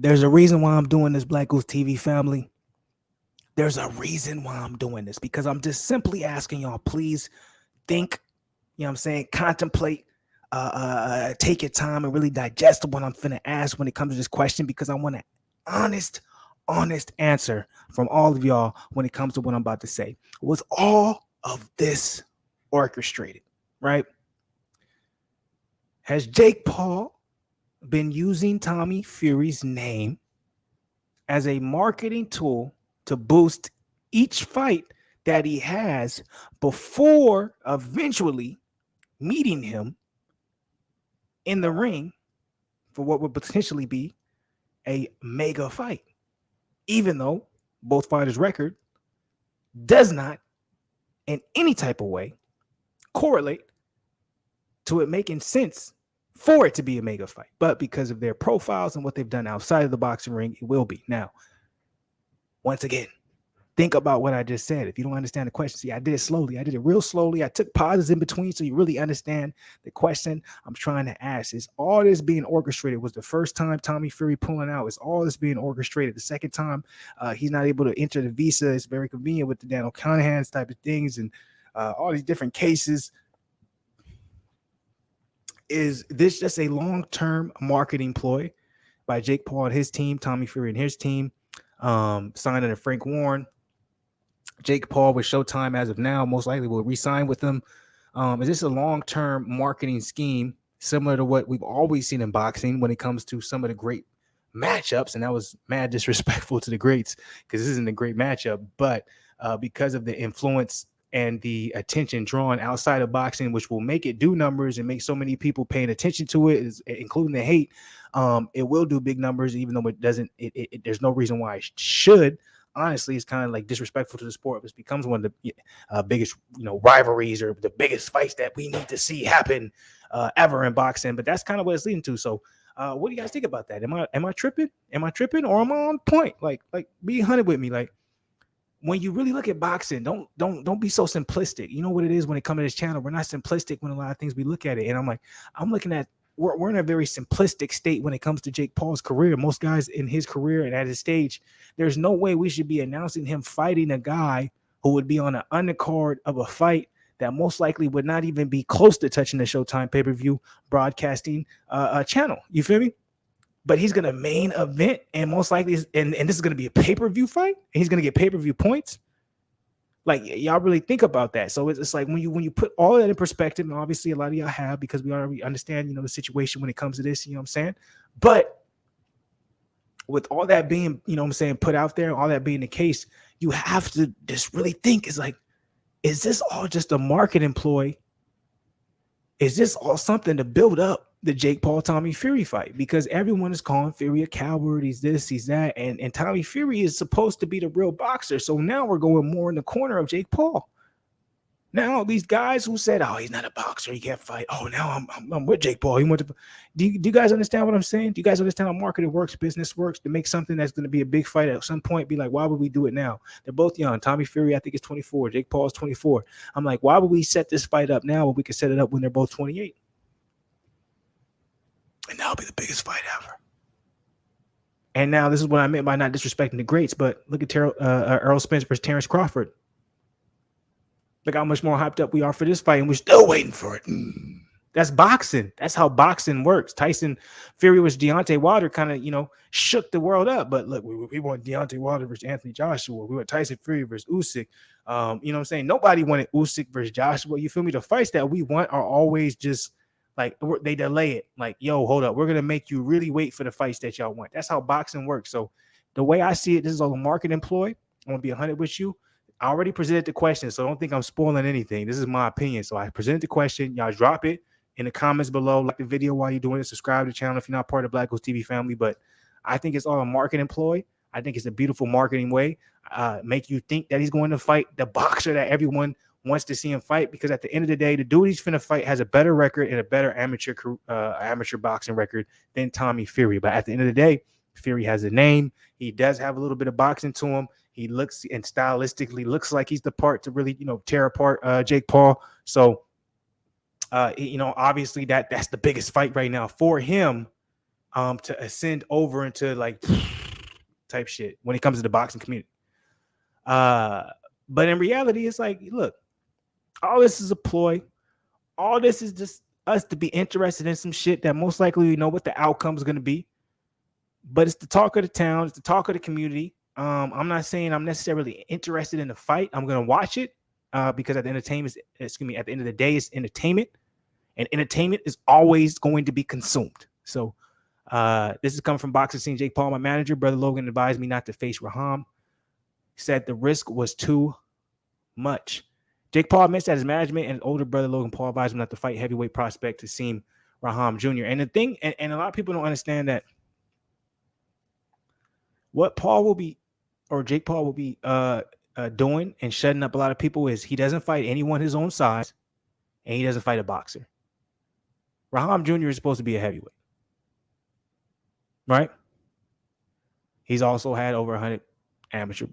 There's a reason why I'm doing this, Black Goose TV family. There's a reason why I'm doing this because I'm just simply asking y'all, please think, you know what I'm saying, contemplate, take your time and really digest what I'm finna ask when it comes to this question because I want an honest, honest answer from all of y'all when it comes to what I'm about to say. Was all of this orchestrated, right? Has Jake Paul been using Tommy Fury's name as a marketing tool to boost each fight that he has before eventually meeting him in the ring for what would potentially be a mega fight, even though both fighters' record does not in any type of way correlate to it making sense for it to be a mega fight. But because of their profiles and what they've done outside of the boxing ring, it will be. Now, once again, think about what I just said. If you don't understand the question, see, I did it slowly. I did it real slowly. I took pauses in between so you really understand the question I'm trying to ask. Is all this being orchestrated? Was the first time Tommy Fury pulling out? Is all this being orchestrated? The second time he's not able to enter the visa. It's very convenient with the Dan O'Connell's type of things and all these different cases. Is this just a long-term marketing ploy by Jake Paul and his team, Tommy Fury and his team, signing to Frank Warren? Jake Paul with Showtime as of now, most likely will re-sign with them. Is this a long-term marketing scheme similar to what we've always seen in boxing when it comes to some of the great matchups? And that was mad disrespectful to the greats because this isn't a great matchup, but because of the influence and the attention drawn outside of boxing, which will make it do numbers and make so many people paying attention to it, including the hate, it will do big numbers, even though it doesn't. There's no reason why it should. Honestly, it's kind of like disrespectful to the sport. It becomes one of the biggest, rivalries or the biggest fights that we need to see happen ever in boxing. But that's kind of what it's leading to. So, what do you guys think about that? Am I tripping? Am I tripping, or am I on point? Like, be 100 with me. Like, when you really look at boxing, don't be so simplistic. You know what it is when it comes to this channel. We're not simplistic when a lot of things we look at it. And I'm looking at we're in a very simplistic state when it comes to Jake Paul's career. Most guys in his career and at his stage, there's no way we should be announcing him fighting a guy who would be on an undercard of a fight that most likely would not even be close to touching the Showtime pay-per-view broadcasting channel. You feel me? But he's going to main event and most likely, and this is going to be a pay-per-view fight. And he's going to get pay-per-view points. Like, y'all really think about that. So it's like when you put all that in perspective, and obviously a lot of y'all have, because we already understand, the situation when it comes to this, you know what I'm saying? But with all that being, put out there, all that being the case, you have to just really think, is this all just a marketing ploy? Is this all something to build up the Jake Paul Tommy Fury fight? Because everyone is calling Fury a coward. He's this, he's that, and Tommy Fury is supposed to be the real boxer. So now we're going more in the corner of Jake Paul. Now these guys who said, "Oh, he's not a boxer, he can't fight." Oh, now I'm with Jake Paul. Do you guys understand what I'm saying? Do you guys understand how marketing works, business works? To make something that's going to be a big fight at some point, be like, why would we do it now? They're both young. Tommy Fury, I think, is 24. Jake Paul is 24. I'm like, why would we set this fight up now when we could set it up when they're both 28? And that'll be the biggest fight ever. And now this is what I meant by not disrespecting the greats, but look at Errol Spence versus Terrence Crawford. Look how much more hyped up we are for this fight, and we're still waiting for it. That's boxing. That's how boxing works. Tyson Fury was Deontay Wilder, kind of, shook the world up. But look, we want Deontay Wilder versus Anthony Joshua. We want Tyson Fury versus Usyk. You know what I'm saying? Nobody wanted Usyk versus Joshua. You feel me? The fights that we want are always just like they delay it. Like, yo, hold up. We're going to make you really wait for the fights that y'all want. That's how boxing works. So the way I see it, this is all a marketing ploy. I'm going to be 100 with you. I already presented the question, so don't think I'm spoiling anything. This is my opinion. So I presented the question. Y'all drop it in the comments below. Like the video while you're doing it. Subscribe to the channel if you're not part of the BlakGooseTV family. But I think it's all a marketing ploy. I think it's a beautiful marketing way. Make you think that he's going to fight the boxer that everyone wants to see him fight. Because at the end of the day, the dude he's finna fight has a better record and a better amateur boxing record than Tommy Fury. But at the end of the day, Fury has a name. He does have a little bit of boxing to him. He looks and stylistically looks like he's the part to really, tear apart Jake Paul. So, obviously that's the biggest fight right now for him. to ascend over into like type shit when it comes to the boxing community. But in reality, it's like, look, all this is a ploy. All this is just us to be interested in some shit that most likely we know what the outcome is going to be. But it's the talk of the town. It's the talk of the community. I'm not saying I'm necessarily interested in the fight. I'm going to watch it because at the at the end of the day, it's entertainment, and entertainment is always going to be consumed. So this is coming from Boxing Scene. Jake Paul, my manager, brother Logan, advised me not to face Raham. He said the risk was too much. Jake Paul admits that his management and older brother Logan Paul advised him not to fight heavyweight prospect Hasim Rahman Jr. And the thing, and a lot of people don't understand that what Paul will be, or Jake Paul will be doing and shutting up a lot of people is he doesn't fight anyone his own size, and he doesn't fight a boxer. Rahman Jr. is supposed to be a heavyweight, right? He's also had over 100 amateur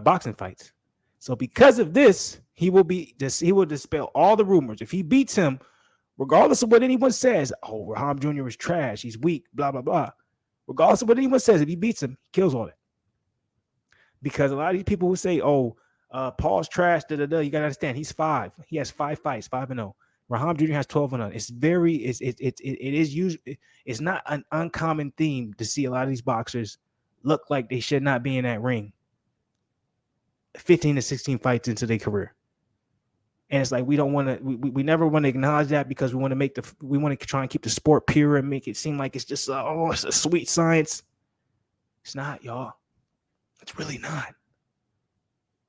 boxing fights. So because of this, he will dispel all the rumors. If he beats him, regardless of what anyone says, oh, Raham Jr. is trash, he's weak, blah, blah, blah. Regardless of what anyone says, if he beats him, he kills all that. Because a lot of these people who say, oh, Paul's trash, you got to understand, he's 5. He has 5 fights, 5-0. Raham Jr. has 12-0. It's not an uncommon theme to see a lot of these boxers look like they should not be in that ring 15 to 16 fights into their career. And it's like we don't want to, we never want to acknowledge that because we want to try and keep the sport pure and make it seem like it's just it's a sweet science. It's not, y'all. It's really not.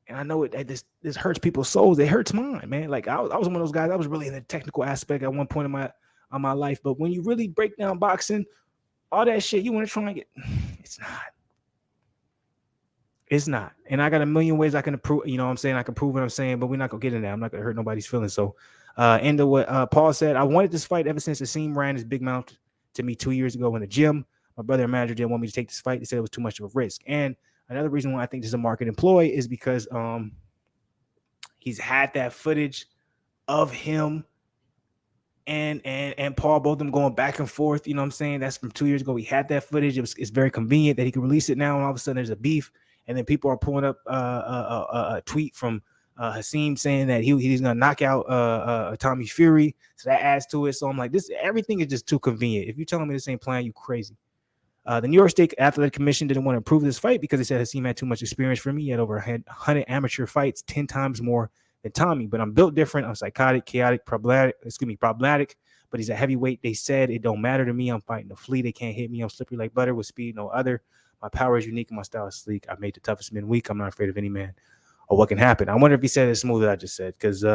And I know this hurts people's souls. It hurts mine, man. Like I was one of those guys. I was really in the technical aspect at one point in my life. But when you really break down boxing, all that shit you want to try and get, it's not. It's not. And I got a million ways I can prove, you know what I'm saying? I can prove what I'm saying, but we're not going to get in there. I'm not going to hurt nobody's feelings. So, end of what Paul said, I wanted this fight ever since Hasim ran his big mouth to me 2 years ago in the gym. My brother and manager didn't want me to take this fight. They said it was too much of a risk. And another reason why I think this is a market ploy is because he's had that footage of him and Paul, both of them going back and forth. You know what I'm saying? That's from 2 years ago. He had that footage. It's very convenient that he can release it now, and all of a sudden there's a beef. And then people are pulling up a tweet from Hasim saying that he's going to knock out Tommy Fury. So that adds to it. So I'm like, everything is just too convenient. If you're telling me this ain't playing, you crazy. The New York State Athletic Commission didn't want to approve this fight because they said Hasim had too much experience for me. He had over 100 amateur fights, 10 times more than Tommy. But I'm built different. I'm psychotic, chaotic, problematic. But he's a heavyweight. They said it don't matter to me. I'm fighting a flea. They can't hit me. I'm slippery like butter with speed, no other. My power is unique and my style is sleek. I made the toughest men weak. I'm not afraid of any man or what can happen. I wonder if he said it as smooth as I just said. Because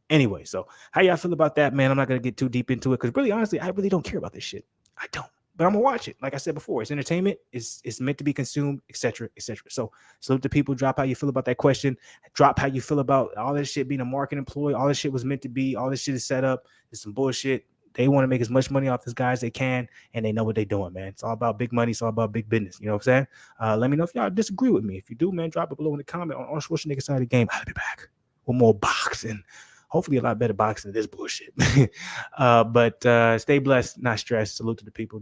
anyway, so how y'all feel about that, man? I'm not going to get too deep into it because really, honestly, I really don't care about this shit. I don't. But I'm going to watch it. Like I said before, it's entertainment. It's meant to be consumed, etc., etc. So salute to people. Drop how you feel about that question. Drop how you feel about all this shit being a market employee. All this shit was meant to be. All this shit is set up. It's some bullshit. They want to make as much money off this guy as they can, and they know what they're doing, man. It's all about big money. It's all about big business. You know what I'm saying? Let me know if y'all disagree with me. If you do, man, drop it below in the comment on Schwarzenegger side of the game. I'll be back with more boxing. Hopefully a lot better boxing than this bullshit. But stay blessed, not stressed. Salute to the people.